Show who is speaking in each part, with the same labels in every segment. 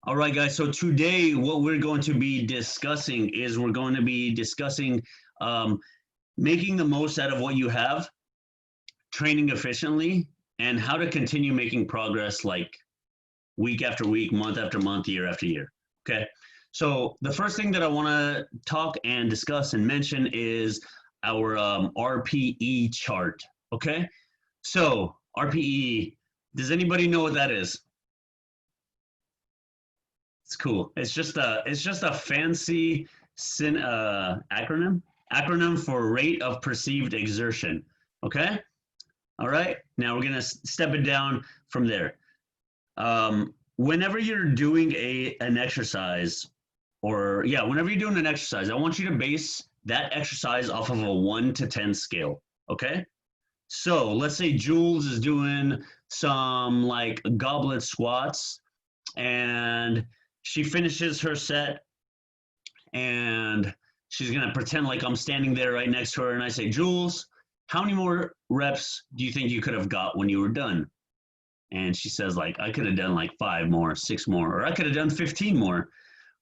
Speaker 1: All right, guys. So today, what we're going to be discussing is we're going to be discussing um, making the most out of what you have, training efficiently, and how to continue making progress like week after week, month after month, year after year. Okay. So the first thing that I want to talk and discuss and mention is our RPE chart. Okay. So RPE, does anybody know what that is? It's cool. It's just a fancy acronym for rate of perceived exertion. Okay. All right. Now we're gonna step it down from there. Whenever you're doing an exercise, whenever you're doing an exercise, I want you to base that exercise off of a 1 to 10 scale. Okay. So let's say Jules is doing some like goblet squats and she finishes her set and she's going to pretend like I'm standing there right next to her and I say, Jules, how many more reps do you think you could have got when you were done? And she says like, I could have done like 5 more, 6 more, or I could have done 15 more.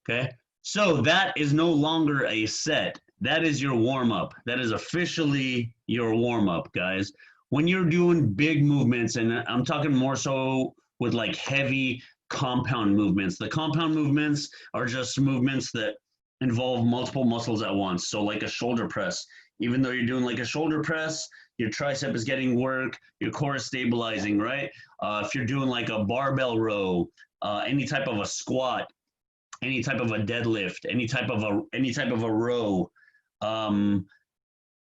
Speaker 1: Okay. So that is no longer a set. That is your warm up. That is officially your warm up, guys. When you're doing big movements, and I'm talking more so with like heavy compound movements. The compound movements are just movements that involve multiple muscles at once. So like a shoulder press, even though you're doing like a shoulder press, your tricep is getting work, your core is stabilizing, right? If you're doing like a barbell row, any type of a squat, any type of a deadlift, any type of a row,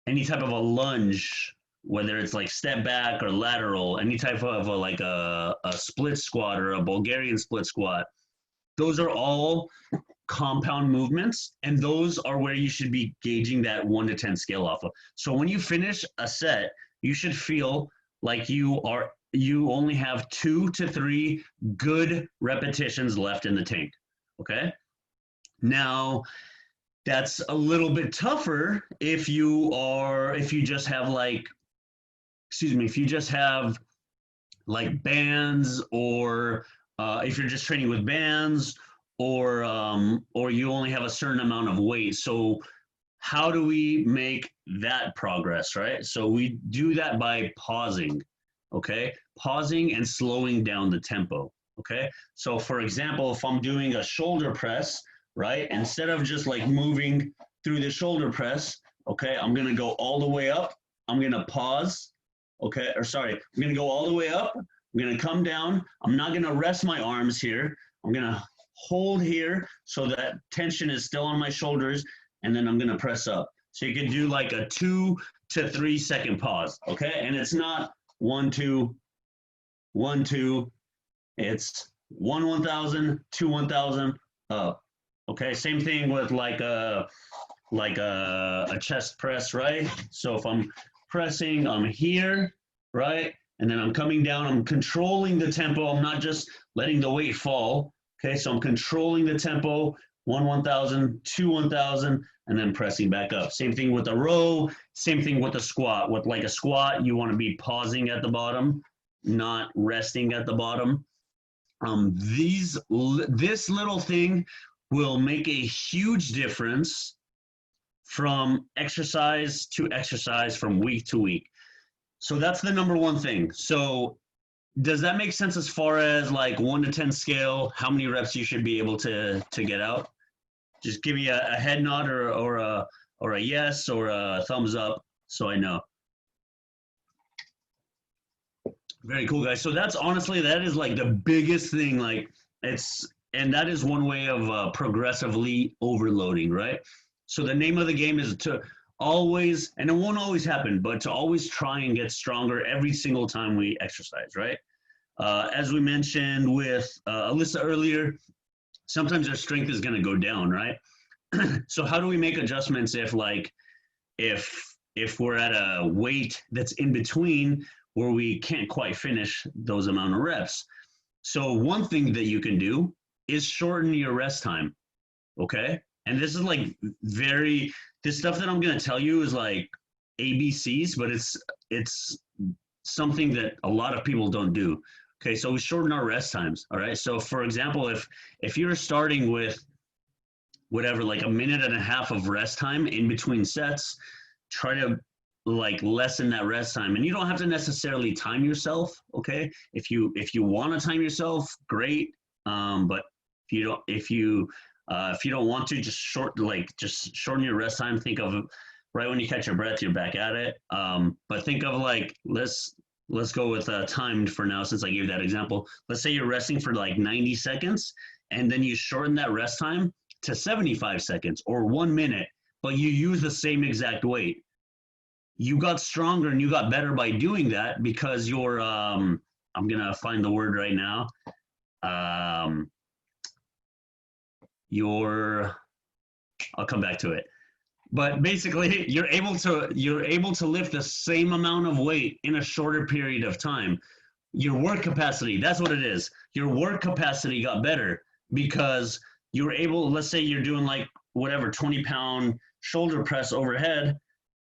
Speaker 1: any type of a lunge, whether it's like step back or lateral, any type of a split squat or a Bulgarian split squat. Those are all compound movements, and those are where you should be gauging that 1 to 10 scale off of. So when you finish a set, you should feel like you only have 2 to 3 good repetitions left in the tank. Okay. Now, that's a little bit tougher if you just have like bands, or if you're just training with bands, or you only have a certain amount of weight. So how do we make that progress, right? So we do that by pausing, okay? Pausing and slowing down the tempo, okay? So for example, if I'm doing a shoulder press, right, instead of just like moving through the shoulder press, okay, I'm gonna go all the way up, I'm gonna pause, okay, I'm gonna go all the way up, I'm gonna come down, I'm not gonna rest my arms here, I'm gonna hold here so that tension is still on my shoulders, and then I'm gonna press up. So you can do like a 2 to 3 second pause, okay? And it's not 1, 2, 1, 2, it's 1, 1,000, 2, 1,000, up. Okay, same thing with like a chest press, right? So if I'm pressing, I'm here, right? And then I'm coming down, I'm controlling the tempo. I'm not just letting the weight fall. Okay, so I'm controlling the tempo, 1, 1,000, 2, 1,000, and then pressing back up. Same thing with a row, same thing with a squat. With like a squat, you want to be pausing at the bottom, not resting at the bottom. This little thing will make a huge difference from exercise to exercise, from week to week. So that's the number one thing. So does that make sense as far as like 1 to 10 scale, how many reps you should be able to get out? Just give me a head nod or a yes or a thumbs up so I know. Very cool, guys. So that is like the biggest thing. Like and that is one way of progressively overloading, right? So the name of the game is to always, and it won't always happen, but to always try and get stronger every single time we exercise, right? As we mentioned with Alyssa earlier, sometimes our strength is going to go down, right? So how do we make adjustments if we're at a weight that's in between where we can't quite finish those amount of reps? So one thing that you can do is shorten your rest time, okay? And this is like this stuff that I'm going to tell you is like ABCs, but it's something that a lot of people don't do. Okay, so we shorten our rest times. All right. So for example, if you're starting with whatever, like a minute and a half of rest time in between sets, try to like lessen that rest time. And you don't have to necessarily time yourself. Okay. If you want to time yourself, great. But if you don't want to, just shorten your rest time. Think of right when you catch your breath, you're back at it. But think of like, let's go with timed for now, since I gave that example. Let's say you're resting for like 90 seconds, and then you shorten that rest time to 75 seconds or 1 minute, but you use the same exact weight. You got stronger and you got better by doing that, because you're, I'm going to find the word right now. I'll come back to it. But basically, you're able to lift the same amount of weight in a shorter period of time. Your work capacity, that's what it is. Your work capacity got better because you were able, let's say you're doing like whatever, 20-pound shoulder press overhead,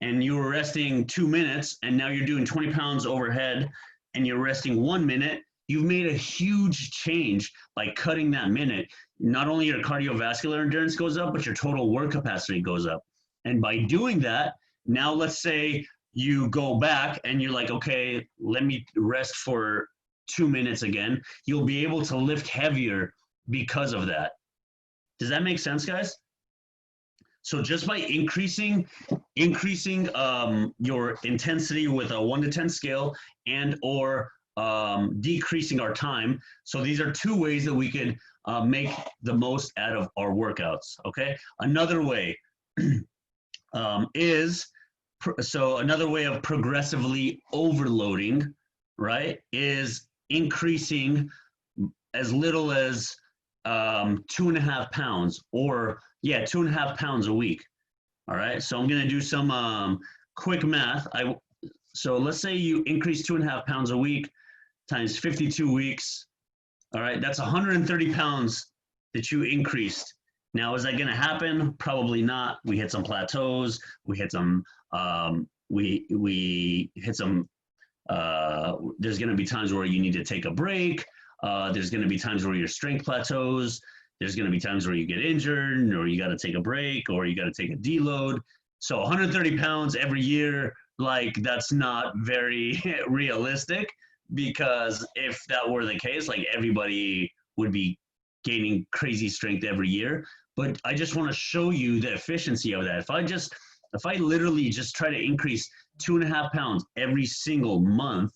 Speaker 1: and you were resting 2 minutes, and now you're doing 20 pounds overhead and you're resting 1 minute. You've made a huge change by cutting that minute. Not only your cardiovascular endurance goes up, but your total work capacity goes up. And by doing that, now let's say you go back and you're like, okay, let me rest for 2 minutes again. You'll be able to lift heavier because of that. Does that make sense, guys? So just by increasing your intensity with a 1 to 10 scale, and or decreasing our time. So these are 2 ways that we could make the most out of our workouts. Okay. Another way another way of progressively overloading, right, is increasing as little as 2.5 pounds, or 2.5 pounds a week. All right. So I'm going to do some quick math. So let's say you increase 2.5 pounds a week times 52 weeks. All right. That's 130 pounds that you increased. Now, is that going to happen? Probably not. We hit some plateaus. We hit some, we hit some, there's going to be times where you need to take a break. There's going to be times where your strength plateaus. There's going to be times where you get injured, or you got to take a break, or you got to take a deload. So 130 pounds every year, like, that's not very realistic, because if that were the case, like, everybody would be gaining crazy strength every year. But I just want to show you the efficiency of that. If I literally just try to increase 2.5 pounds every single month,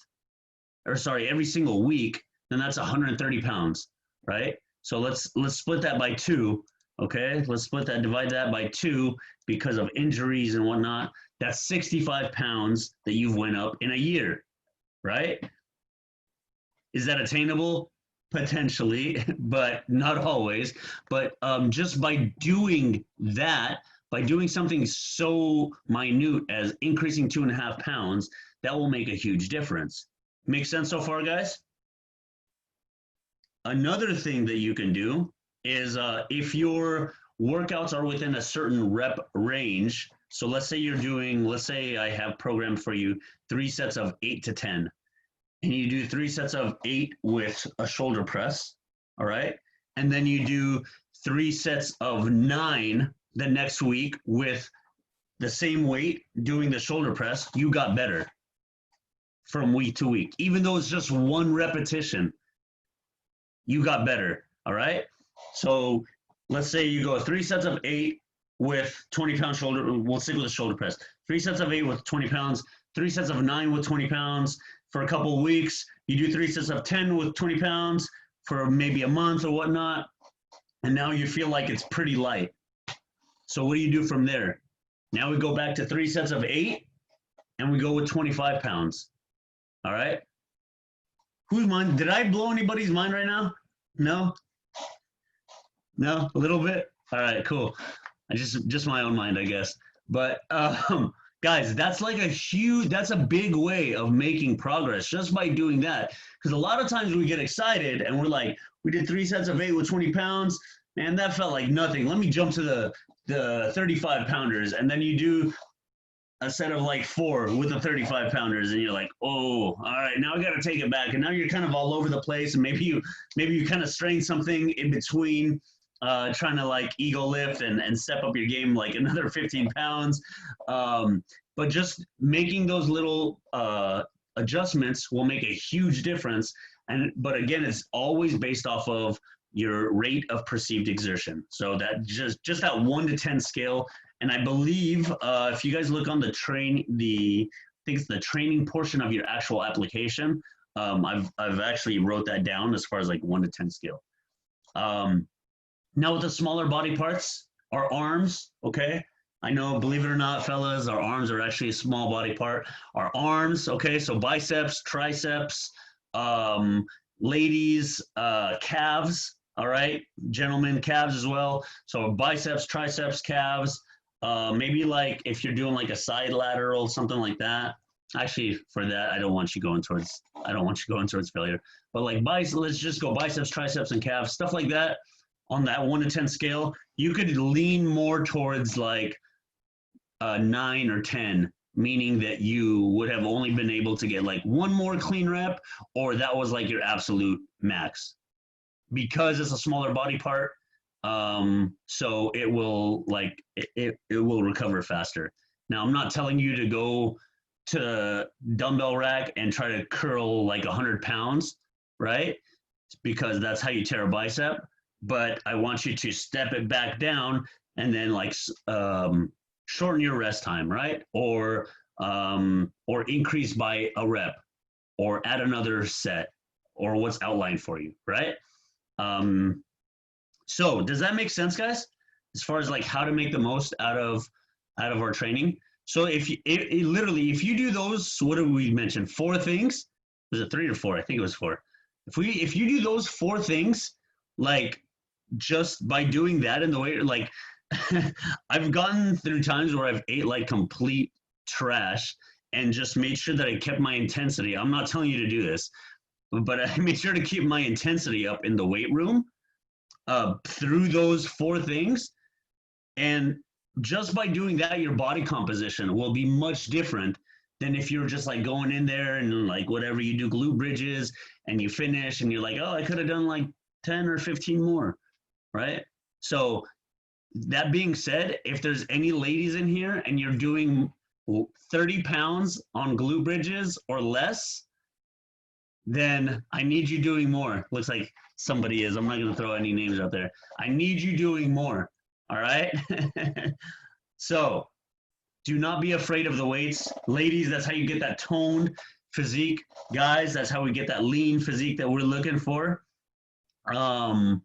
Speaker 1: every single week, then that's 130 pounds, right? So let's split that by 2, okay? Let's divide that by 2 because of injuries and whatnot. That's 65 pounds that you've went up in a year, right? Is that attainable? Potentially, but not always. But just by doing that, by doing something so minute as increasing 2.5 pounds, that will make a huge difference. Make sense so far, guys? Another thing that you can do is if your workouts are within a certain rep range, so let's say I have programmed for you 3 sets of 8 to 10, and you do 3 sets of 8 with a shoulder press, all right? And then you do 3 sets of 9 the next week with the same weight doing the shoulder press. You got better from week to week. Even though it's just 1 repetition, you got better, all right? So let's say you go 3 sets of 8 with 20-pound shoulder. We'll stick with the shoulder press. 3 sets of 8 with 20 pounds, 3 sets of 9 with 20 pounds. For a couple of weeks, you do 3 sets of 10 with 20 pounds for maybe a month or whatnot, and now you feel like it's pretty light. So what do you do from there? Now we go back to 3 sets of 8, and we go with 25 pounds, all right? Whose mind? Did I blow anybody's mind right now? No? No? A little bit? All right, cool. I just my own mind, I guess. But guys, that's a big way of making progress just by doing that. Because a lot of times we get excited and we're like, we did 3 sets of 8 with 20 pounds. Man, that felt like nothing. Let me jump to the 35 pounders. And then you do a set of like 4 with the 35 pounders, and you're like, oh, all right, now I got to take it back, and now you're kind of all over the place, and maybe you kind of strain something in between, trying to like ego lift and step up your game like another 15 pounds. But just making those little adjustments will make a huge difference. But again, it's always based off of your rate of perceived exertion. So that just that 1 to 10 scale. And I believe if you guys look on I think it's the training portion of your actual application, I've actually wrote that down as far as like 1 to 10 scale. Now with the smaller body parts, our arms, okay? I know, believe it or not, fellas, our arms are actually a small body part. Our arms, okay, so biceps, triceps, ladies, calves, all right? Gentlemen, calves as well. So biceps, triceps, calves, maybe like if you're doing like a side lateral, something like that. Actually, for that, I don't want you going towards failure. But like let's just go biceps, triceps, and calves, stuff like that. On that 1 to 10 scale, you could lean more towards like 9 or 10, meaning that you would have only been able to get like 1 more clean rep, or that was like your absolute max. Because it's a smaller body part, so it will like it will recover faster. Now, I'm not telling you to go to dumbbell rack and try to curl like 100 pounds, right? Because that's how you tear a bicep. But I want you to step it back down and then like shorten your rest time, right? Or increase by a rep, or add another set, or what's outlined for you, right? So does that make sense, guys? As far as like how to make the most out of our training. So if you literally, if you do those, what did we mention? 4 things? Was it 3 or 4? I think it was 4. If you do those 4 things, like just by doing that in the way, like I've gotten through times where I've ate like complete trash and just made sure that I kept my intensity. I'm not telling you to do this, but I made sure to keep my intensity up in the weight room through those 4 things. And just by doing that, your body composition will be much different than if you're just like going in there and like whatever, you do glute bridges and you finish and you're like, oh, I could have done like 10 or 15 more, right? So that being said, if there's any ladies in here and you're doing 30 pounds on glute bridges or less, then I need you doing more. Looks like somebody is. I'm not going to throw any names out there. I need you doing more. All right? So do not be afraid of the weights. Ladies, that's how you get that toned physique. Guys, that's how we get that lean physique that we're looking for. And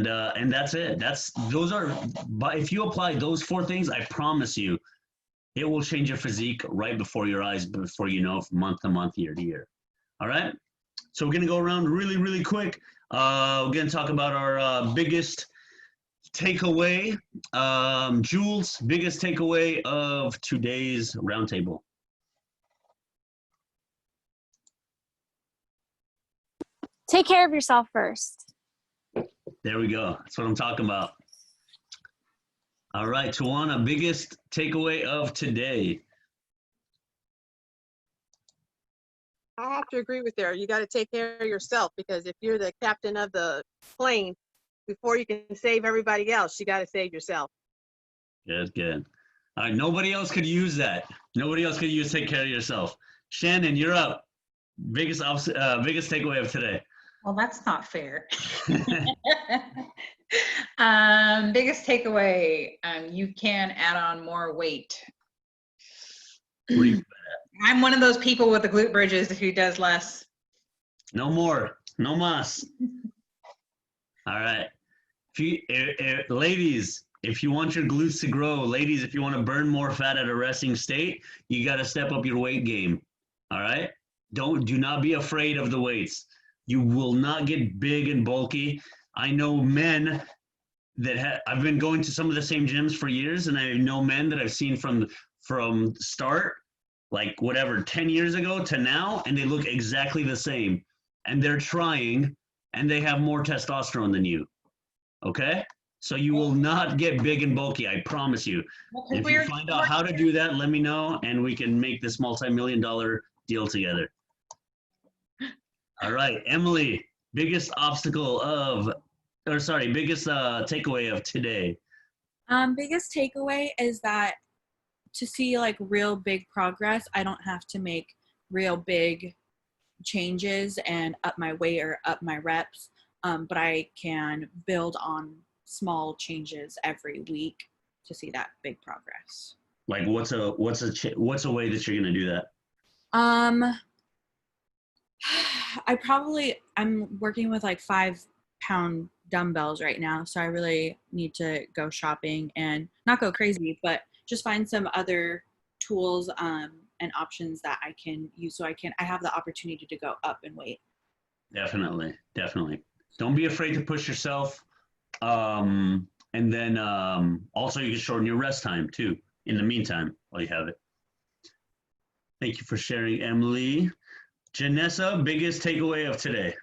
Speaker 1: that's it. But if you apply those 4 things, I promise you, it will change your physique right before your eyes, before you know, month to month, year to year. All right. So we're going to go around really, really quick. We're going to talk about our biggest takeaway. Jules, biggest takeaway of today's roundtable.
Speaker 2: Take care of yourself first.
Speaker 1: There we go. That's what I'm talking about. All right, Tawana, biggest takeaway of today.
Speaker 3: I have to agree with her. You got to take care of yourself, because if you're the captain of the plane, before you can save everybody else, you got to save yourself.
Speaker 1: Good, good. All right, nobody else could use that. Nobody else could use take care of yourself. Shannon, you're up. Biggest takeaway of today.
Speaker 4: Well, that's not fair. Biggest takeaway, you can add on more weight. I'm one of those people with the glute bridges who does less.
Speaker 1: No more, no mas. All right. Ladies, if you want your glutes to grow, ladies, if you want to burn more fat at a resting state, you got to step up your weight game. All right? Do not be afraid of the weights. You will not get big and bulky. I know men that I've been going to some of the same gyms for years, and I know men that I've seen from start, like whatever, 10 years ago to now, and they look exactly the same. And they're trying, and they have more testosterone than you. Okay? So you will not get big and bulky, I promise you. If you find out how to do that, let me know, and we can make this multi-million-dollar deal together. All right, Emily, biggest obstacle of, or sorry, biggest takeaway of today.
Speaker 5: Biggest takeaway is that to see like real big progress, I don't have to make real big changes and up my weight or up my reps, but I can build on small changes every week to see that big progress.
Speaker 1: Like what's a way that you're gonna do that?
Speaker 5: I'm working with like 5-pound dumbbells right now, so I really need to go shopping and not go crazy, but just find some other tools and options that I can use so I have the opportunity to go up in weight.
Speaker 1: Definitely. Don't be afraid to push yourself. And then also you can shorten your rest time too in the meantime while you have it. Thank you for sharing, Emily. Janessa, biggest takeaway of today.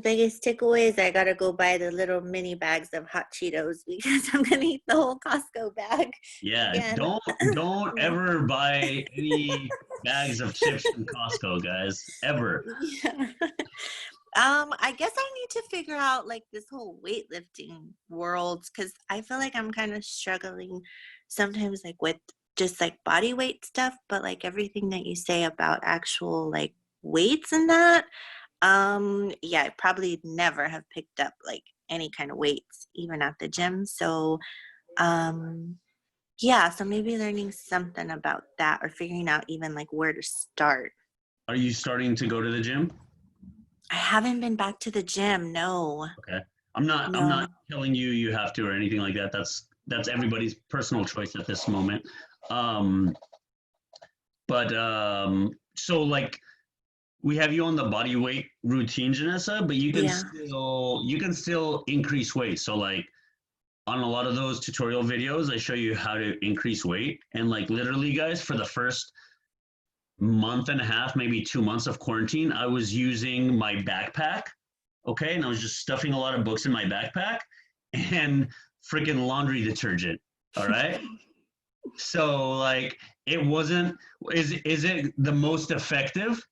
Speaker 6: Biggest takeaway is I gotta go buy the little mini bags of hot Cheetos because I'm gonna eat the whole Costco bag.
Speaker 1: Yeah,
Speaker 6: again.
Speaker 1: don't ever buy any bags of chips from Costco, guys, ever.
Speaker 6: Yeah. I guess I need to figure out like this whole weightlifting world because I feel like I'm kind of struggling sometimes like with just like body weight stuff, but like everything that you say about actual like weights and that. Yeah, I probably never have picked up like any kind of weights, even at the gym. So, yeah, so maybe learning something about that or figuring out even like where to start.
Speaker 1: Are you starting to go to the gym?
Speaker 6: I haven't been back to the gym, no.
Speaker 1: Okay. I'm not telling you you have to or anything like that. That's everybody's personal choice at this moment. So like we have you on the body weight routine, Janessa, but you can still increase weight. So like on a lot of those tutorial videos, I show you how to increase weight. And like literally guys, for the first month and a half, maybe 2 months of quarantine, I was using my backpack. Okay. And I was just stuffing a lot of books in my backpack and freaking laundry detergent. All right. So like it wasn't, is it the most effective?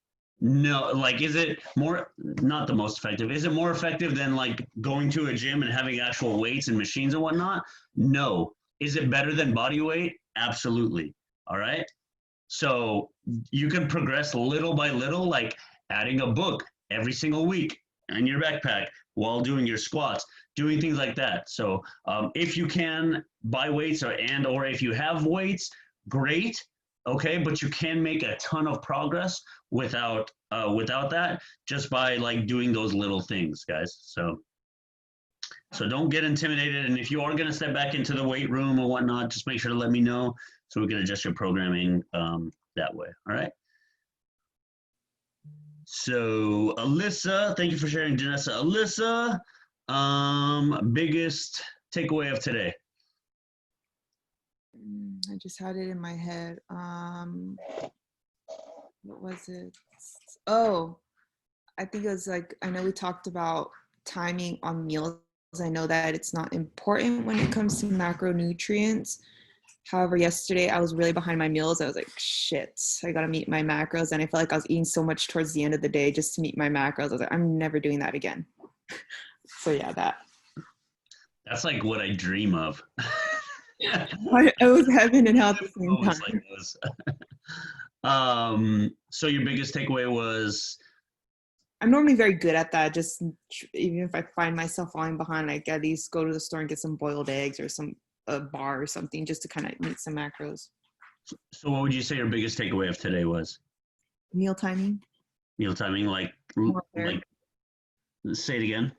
Speaker 1: No, like, is it more, not the most effective? Is it more effective than like going to a gym and having actual weights and machines and whatnot? No. Is it better than body weight? Absolutely. All right. So you can progress little by little, like adding a book every single week in your backpack while doing your squats, doing things like that. So if you can buy weights or if you have weights, great. Okay, but you can make a ton of progress without that, just by like doing those little things, guys. So don't get intimidated. And if you are going to step back into the weight room or whatnot, just make sure to let me know so we can adjust your programming that way. All right. So Alyssa, thank you for sharing, Janessa. Alyssa, biggest takeaway of today.
Speaker 7: I just had it in my head. What was it? Oh, I think it was like, I know we talked about timing on meals. I know that it's not important when it comes to macronutrients. However, yesterday I was really behind my meals. I was like, shit, I gotta meet my macros. And I felt like I was eating so much towards the end of the day just to meet my macros. I was like, I'm never doing that again. So yeah, that's
Speaker 1: like what I dream of.
Speaker 7: It was heaven and hell at the same time.
Speaker 1: Like so your biggest takeaway was?
Speaker 7: I'm normally very good at that. Just even if I find myself falling behind, I at least go to the store and get some boiled eggs or a bar or something just to kind of meet some macros.
Speaker 1: So what would you say your biggest takeaway of today was?
Speaker 7: Meal timing.
Speaker 1: Meal timing, like say it again.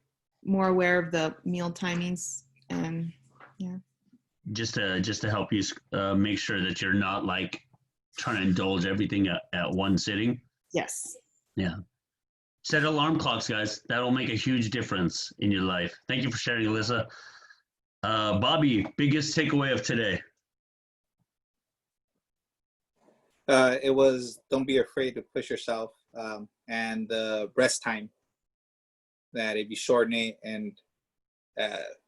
Speaker 7: More aware of the meal timings, and yeah. Just
Speaker 1: to help you make sure that you're not like trying to indulge everything at one sitting.
Speaker 7: Yes.
Speaker 1: Yeah. Set alarm clocks, guys. That'll make a huge difference in your life. Thank you for sharing, Alyssa. Bobby, biggest takeaway of today?
Speaker 8: It was don't be afraid to push yourself, and the rest time. That if you shorten it and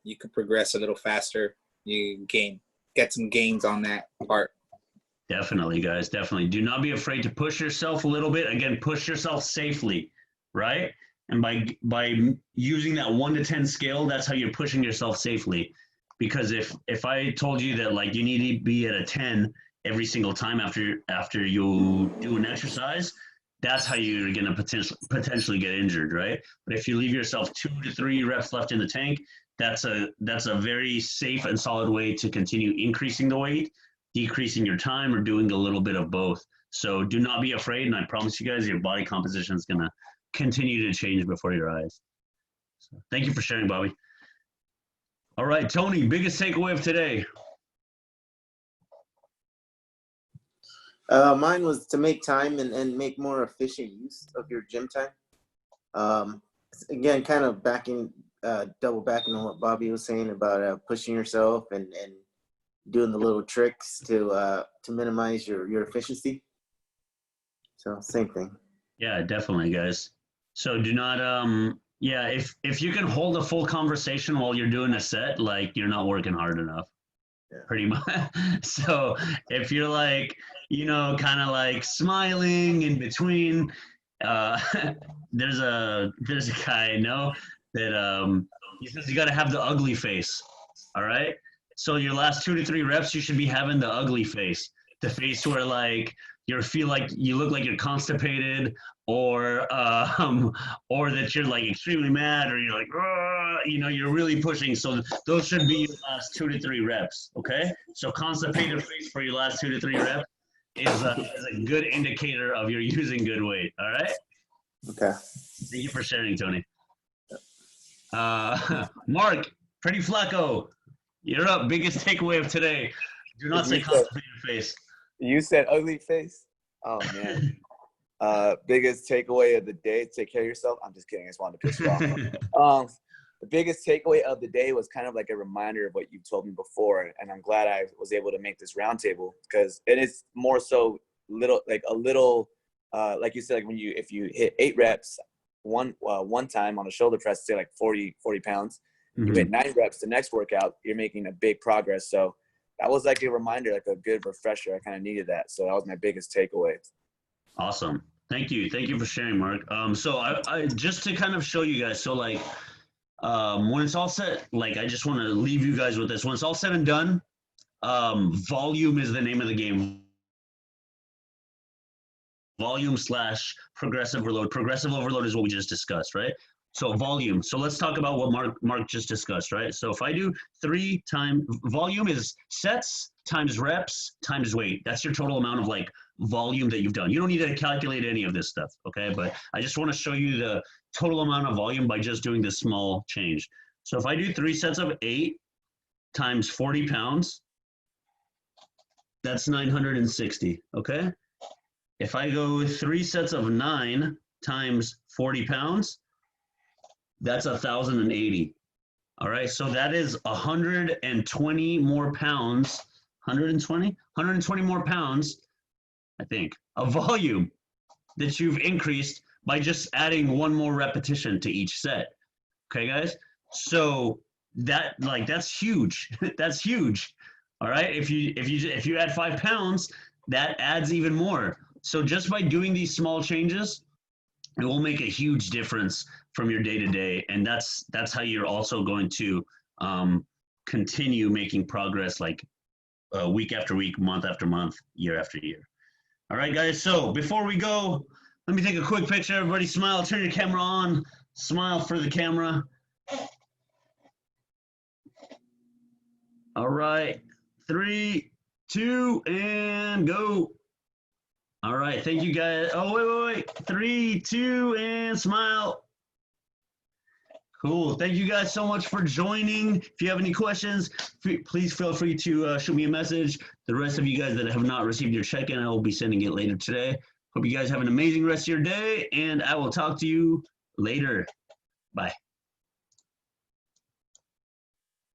Speaker 8: you could progress a little faster. You get some gains on that part.
Speaker 1: Definitely, guys. Definitely. Do not be afraid to push yourself a little bit. Again, push yourself safely, right? And by using that 1 to 10 scale, that's how you're pushing yourself safely. Because if I told you that like you need to be at a 10 every single time after you do an exercise, that's how you're going to potentially get injured, right? But if you leave yourself 2 to 3 reps left in the tank, that's a very safe and solid way to continue increasing the weight, decreasing your time, or doing a little bit of both. So do not be afraid, and I promise you guys, your body composition is going to continue to change before your eyes. So thank you for sharing, Bobby. All right, Tony, biggest takeaway of today.
Speaker 9: Mine was to make time and make more efficient use of your gym time. Again, kind of double backing on what Bobby was saying about pushing yourself and doing the little tricks to minimize your efficiency. So same thing. Yeah,
Speaker 1: definitely, guys. So do not if you can hold a full conversation while you're doing a set, like you're not working hard enough. Yeah. Pretty much. So if you're like, kind of like smiling in between, there's a guy I know that he says you got to have the ugly face. All right. So your last 2 to 3 reps, you should be having the ugly face, the face where like you feel like you look like you're constipated, or that you're like extremely mad, or you're like, you're really pushing. So those should be your last 2 to 3 reps. Okay. So constipated face for your last 2 to 3 reps is a good indicator of you're using good weight. All right.
Speaker 9: Okay.
Speaker 1: Thank you for sharing, Tony. Mark, Pretty Flacco, you're up. Biggest takeaway of today. Do not say constipated face.
Speaker 10: You said ugly face? Oh, man. Biggest takeaway of the day, take care of yourself. I'm just kidding. I just wanted to piss you off. The biggest takeaway of the day was kind of like a reminder of what you told me before. And I'm glad I was able to make this roundtable, because it is more so like you said, like if you hit 8 reps one time on a shoulder press, say like 40 pounds, you hit 9 reps the next workout, you're making a big progress. So that was like a reminder, like a good refresher. I kind of needed that. So that was my biggest takeaway.
Speaker 1: Awesome. Thank you. Thank you for sharing, Mark. So I just to kind of show you guys, so like when it's all set, like I just want to leave you guys with this. When it's all said and done, volume is the name of the game. Volume / progressive overload. Progressive overload is what we just discussed, right? So volume. So let's talk about what Mark just discussed, right? So if I do 3 times, volume is sets times reps times weight. That's your total amount of like volume that you've done. You don't need to calculate any of this stuff, okay? But I just want to show you the total amount of volume by just doing this small change. So if I do 3 sets of 8 times 40 pounds, that's 960, okay? If I go 3 sets of 9 times 40 pounds, that's 1,080. All right, so that is 120 more pounds, 120 more pounds, I think, of volume that you've increased by just adding 1 more repetition to each set. Okay, guys? So that's huge. That's huge. All right, if you add 5 pounds, that adds even more. So just by doing these small changes, it will make a huge difference from your day-to-day, and that's how you're also going to continue making progress, like week after week, month after month, year after year. All right, guys, so before we go, let me take a quick picture. Everybody smile, turn your camera on, smile for the camera. All right, 3, 2, and go. All right, thank you guys. Oh, wait. 3, 2, and smile. Cool. Thank you guys so much for joining. If you have any questions, please feel free to shoot me a message. The rest of you guys that have not received your check-in, I will be sending it later today. Hope you guys have an amazing rest of your day, and I will talk to you later. Bye.